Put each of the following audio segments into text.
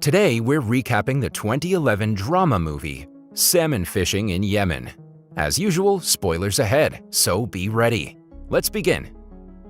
Today, we're recapping the 2011 drama movie, Salmon Fishing in Yemen. As usual, spoilers ahead, so be ready. Let's begin.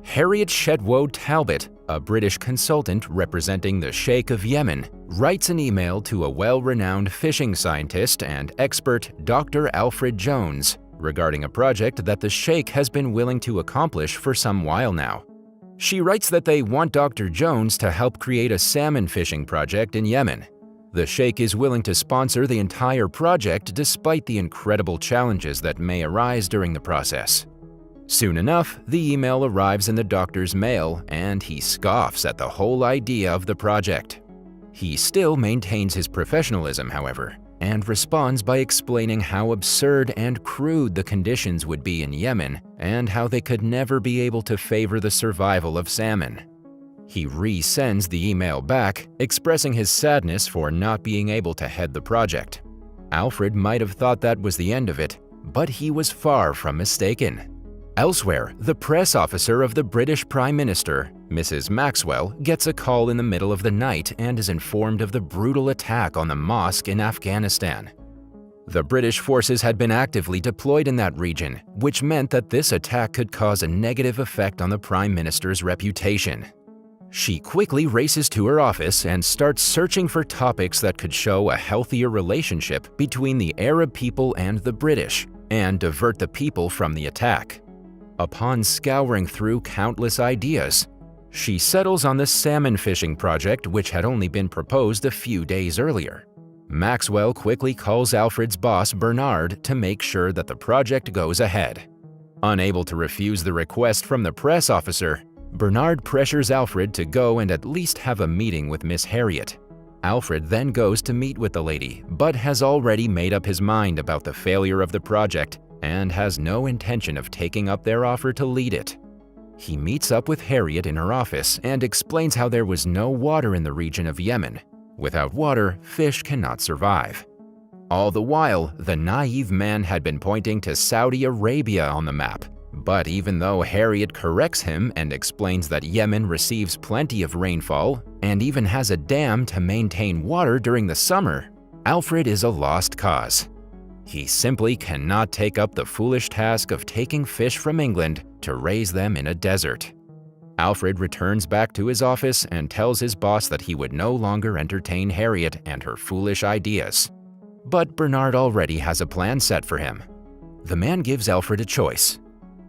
Harriet Shedwoe Talbot, a British consultant representing the Sheikh of Yemen, writes an email to a well-renowned fishing scientist and expert Dr. Alfred Jones regarding a project that the Sheikh has been willing to accomplish for some while now. She writes that they want Dr. Jones to help create a salmon fishing project in Yemen. The Sheikh is willing to sponsor the entire project despite the incredible challenges that may arise during the process. Soon enough, the email arrives in the doctor's mail and he scoffs at the whole idea of the project. He still maintains his professionalism, however, and responds by explaining how absurd and crude the conditions would be in Yemen and how they could never be able to favor the survival of salmon. He re-sends the email back, expressing his sadness for not being able to head the project. Alfred might have thought that was the end of it, but he was far from mistaken. Elsewhere, the press officer of the British Prime Minister, Mrs. Maxwell, gets a call in the middle of the night and is informed of the brutal attack on the mosque in Afghanistan. The British forces had been actively deployed in that region, which meant that this attack could cause a negative effect on the Prime Minister's reputation. She quickly races to her office and starts searching for topics that could show a healthier relationship between the Arab people and the British, and divert the people from the attack. Upon scouring through countless ideas, she settles on the salmon fishing project, which had only been proposed a few days earlier. Maxwell quickly calls Alfred's boss, Bernard, to make sure that the project goes ahead. Unable to refuse the request from the press officer, Bernard pressures Alfred to go and at least have a meeting with Miss Harriet. Alfred then goes to meet with the lady, but has already made up his mind about the failure of the project and has no intention of taking up their offer to lead it. He meets up with Harriet in her office and explains how there was no water in the region of Yemen. Without water, fish cannot survive. All the while, the naive man had been pointing to Saudi Arabia on the map. But even though Harriet corrects him and explains that Yemen receives plenty of rainfall and even has a dam to maintain water during the summer, Alfred is a lost cause. He simply cannot take up the foolish task of taking fish from England to raise them in a desert. Alfred returns back to his office and tells his boss that he would no longer entertain Harriet and her foolish ideas. But Bernard already has a plan set for him. The man gives Alfred a choice: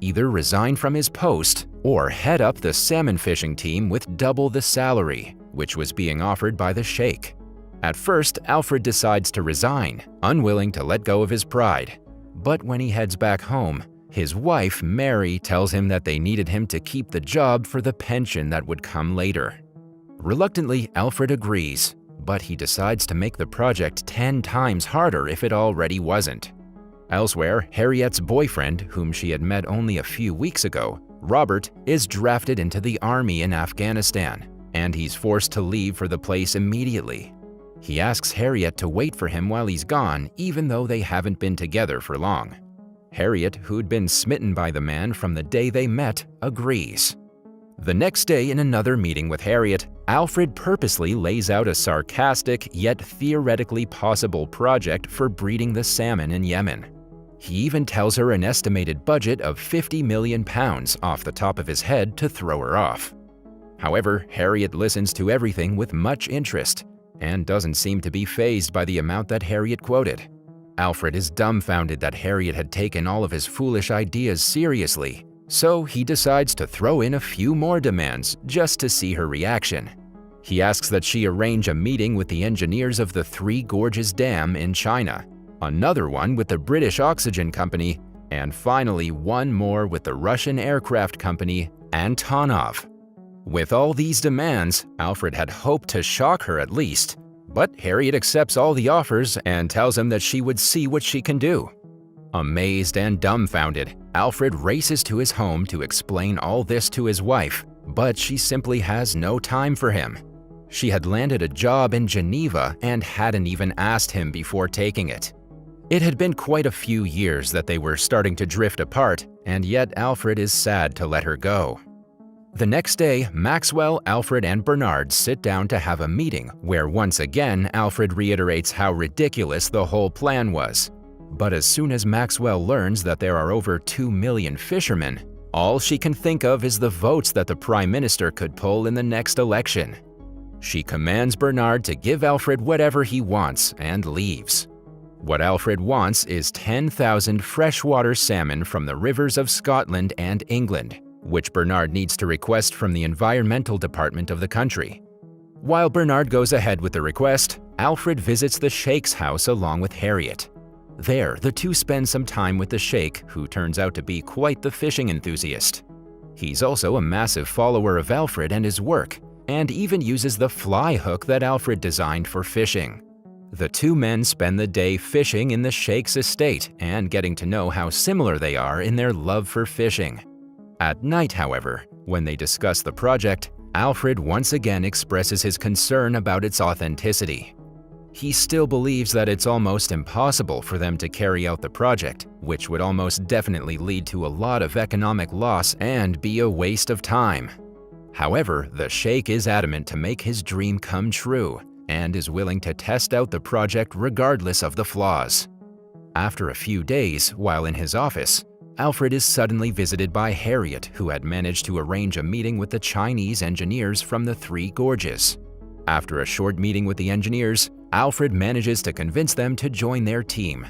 either resign from his post or head up the salmon fishing team with double the salary, which was being offered by the Sheikh. At first, Alfred decides to resign, unwilling to let go of his pride. But when he heads back home, his wife, Mary, tells him that they needed him to keep the job for the pension that would come later. Reluctantly, Alfred agrees, but he decides to make the project 10 times harder if it already wasn't. Elsewhere, Harriet's boyfriend, whom she had met only a few weeks ago, Robert, is drafted into the army in Afghanistan, and he's forced to leave for the place immediately. He asks Harriet to wait for him while he's gone, even though they haven't been together for long. Harriet, who'd been smitten by the man from the day they met, agrees. The next day, in another meeting with Harriet, Alfred purposely lays out a sarcastic yet theoretically possible project for breeding the salmon in Yemen. He even tells her an estimated budget of £50 million off the top of his head to throw her off. However, Harriet listens to everything with much interest and doesn't seem to be fazed by the amount that Harriet quoted. Alfred is dumbfounded that Harriet had taken all of his foolish ideas seriously, so he decides to throw in a few more demands just to see her reaction. He asks that she arrange a meeting with the engineers of the Three Gorges Dam in China, another one with the British Oxygen Company, and finally one more with the Russian aircraft company Antonov. With all these demands, Alfred had hoped to shock her at least, but Harriet accepts all the offers and tells him that she would see what she can do. Amazed and dumbfounded, Alfred races to his home to explain all this to his wife, but she simply has no time for him. She had landed a job in Geneva and hadn't even asked him before taking it. It had been quite a few years that they were starting to drift apart, and yet Alfred is sad to let her go. The next day, Maxwell, Alfred, and Bernard sit down to have a meeting where once again Alfred reiterates how ridiculous the whole plan was. But as soon as Maxwell learns that there are over 2 million fishermen, all she can think of is the votes that the Prime Minister could pull in the next election. She commands Bernard to give Alfred whatever he wants and leaves. What Alfred wants is 10,000 freshwater salmon from the rivers of Scotland and England, which Bernard needs to request from the environmental department of the country. While Bernard goes ahead with the request, Alfred visits the Sheikh's house along with Harriet. There, the two spend some time with the Sheikh, who turns out to be quite the fishing enthusiast. He's also a massive follower of Alfred and his work, and even uses the fly hook that Alfred designed for fishing. The two men spend the day fishing in the Sheikh's estate and getting to know how similar they are in their love for fishing. At night, however, when they discuss the project, Alfred once again expresses his concern about its authenticity. He still believes that it's almost impossible for them to carry out the project, which would almost definitely lead to a lot of economic loss and be a waste of time. However, the Sheikh is adamant to make his dream come true and is willing to test out the project regardless of the flaws. After a few days, while in his office, Alfred is suddenly visited by Harriet, who had managed to arrange a meeting with the Chinese engineers from the Three Gorges. After a short meeting with the engineers, Alfred manages to convince them to join their team.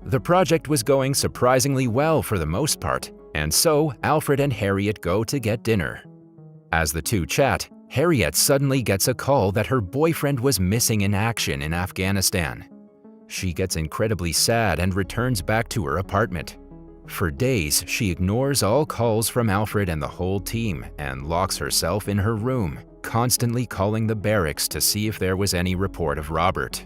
The project was going surprisingly well for the most part, and so Alfred and Harriet go to get dinner. As the two chat, Harriet suddenly gets a call that her boyfriend was missing in action in Afghanistan. She gets incredibly sad and returns back to her apartment. For days, she ignores all calls from Alfred and the whole team and locks herself in her room, constantly calling the barracks to see if there was any report of Robert.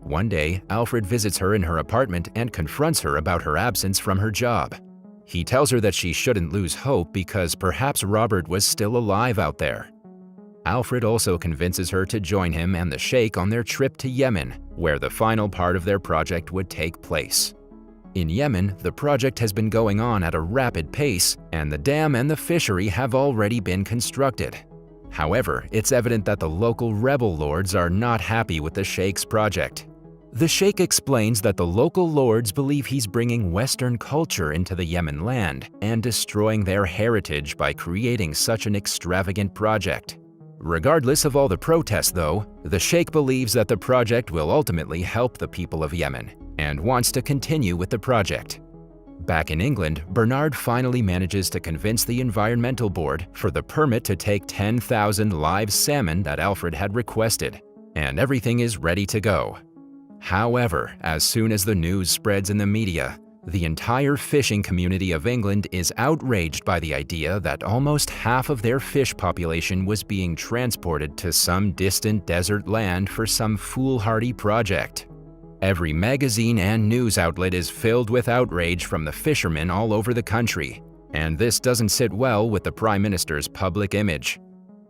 One day, Alfred visits her in her apartment and confronts her about her absence from her job. He tells her that she shouldn't lose hope because perhaps Robert was still alive out there. Alfred also convinces her to join him and the Sheikh on their trip to Yemen, where the final part of their project would take place. In Yemen, the project has been going on at a rapid pace, and the dam and the fishery have already been constructed. However, it's evident that the local rebel lords are not happy with the Sheikh's project. The Sheikh explains that the local lords believe he's bringing Western culture into the Yemen land and destroying their heritage by creating such an extravagant project. Regardless of all the protests, though, the Sheikh believes that the project will ultimately help the people of Yemen and wants to continue with the project. Back in England, Bernard finally manages to convince the Environmental Board for the permit to take 10,000 live salmon that Alfred had requested, and everything is ready to go. However, as soon as the news spreads in the media, the entire fishing community of England is outraged by the idea that almost half of their fish population was being transported to some distant desert land for some foolhardy project. Every magazine and news outlet is filled with outrage from the fishermen all over the country, and this doesn't sit well with the Prime Minister's public image.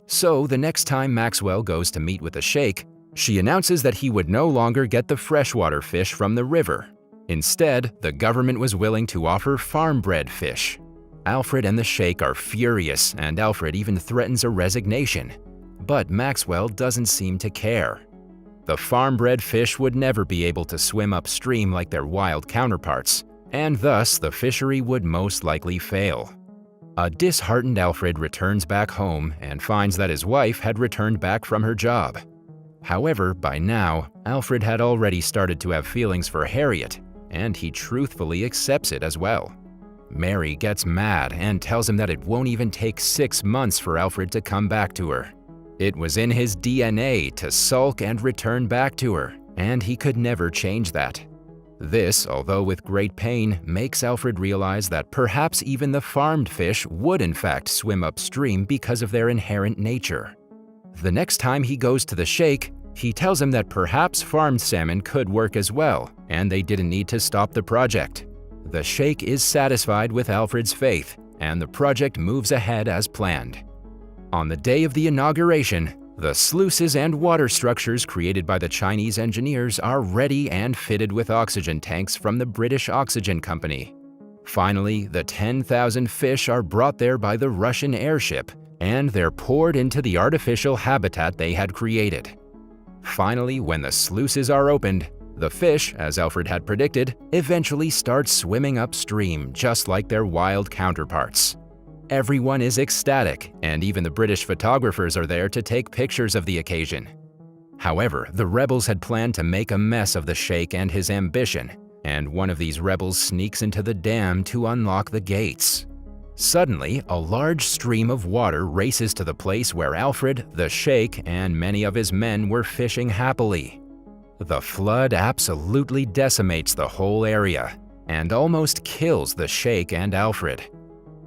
So the next time Maxwell goes to meet with the Sheikh, she announces that he would no longer get the freshwater fish from the river. Instead, the government was willing to offer farm-bred fish. Alfred and the Sheikh are furious, and Alfred even threatens a resignation. But Maxwell doesn't seem to care. The farm-bred fish would never be able to swim upstream like their wild counterparts, and thus the fishery would most likely fail. A disheartened Alfred returns back home and finds that his wife had returned back from her job. However, by now, Alfred had already started to have feelings for Harriet, and he truthfully accepts it as well. Mary gets mad and tells him that it won't even take 6 months for Alfred to come back to her. It was in his DNA to sulk and return back to her, and he could never change that. This, although with great pain, makes Alfred realize that perhaps even the farmed fish would in fact swim upstream because of their inherent nature. The next time he goes to the Sheikh, he tells him that perhaps farmed salmon could work as well, and they didn't need to stop the project. The Sheikh is satisfied with Alfred's faith, and the project moves ahead as planned. On the day of the inauguration, the sluices and water structures created by the Chinese engineers are ready and fitted with oxygen tanks from the British Oxygen Company. Finally, the 10,000 fish are brought there by the Russian airship, and they're poured into the artificial habitat they had created. Finally, when the sluices are opened, the fish, as Alfred had predicted, eventually start swimming upstream just like their wild counterparts. Everyone is ecstatic, and even the British photographers are there to take pictures of the occasion. However, the rebels had planned to make a mess of the sheikh and his ambition, and one of these rebels sneaks into the dam to unlock the gates. Suddenly, a large stream of water races to the place where Alfred, the sheikh, and many of his men were fishing happily. The flood absolutely decimates the whole area and almost kills the sheikh and Alfred.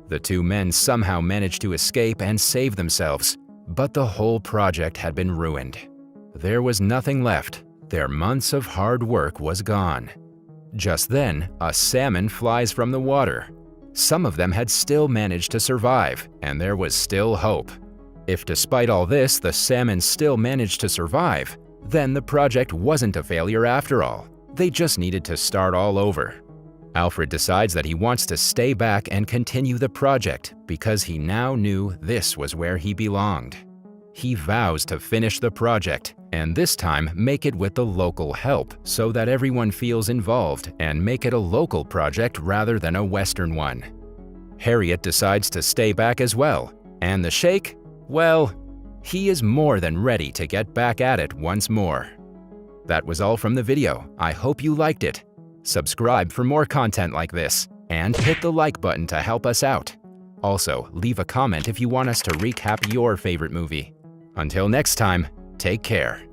The two men somehow manage to escape and save themselves, but the whole project had been ruined. There was nothing left. Their months of hard work was gone. Just then, a salmon flies from the water. Some of them had still managed to survive, and there was still hope. If despite all this the salmon still managed to survive, then the project wasn't a failure after all. They just needed to start all over. Alfred decides that he wants to stay back and continue the project because he now knew this was where he belonged. He vows to finish the project, and this time make it with the local help so that everyone feels involved and make it a local project rather than a Western one. Harriet decides to stay back as well, and the sheikh, well, he is more than ready to get back at it once more. That was all from the video. I hope you liked it. Subscribe for more content like this, and hit the like button to help us out. Also, leave a comment if you want us to recap your favorite movie. Until next time, take care.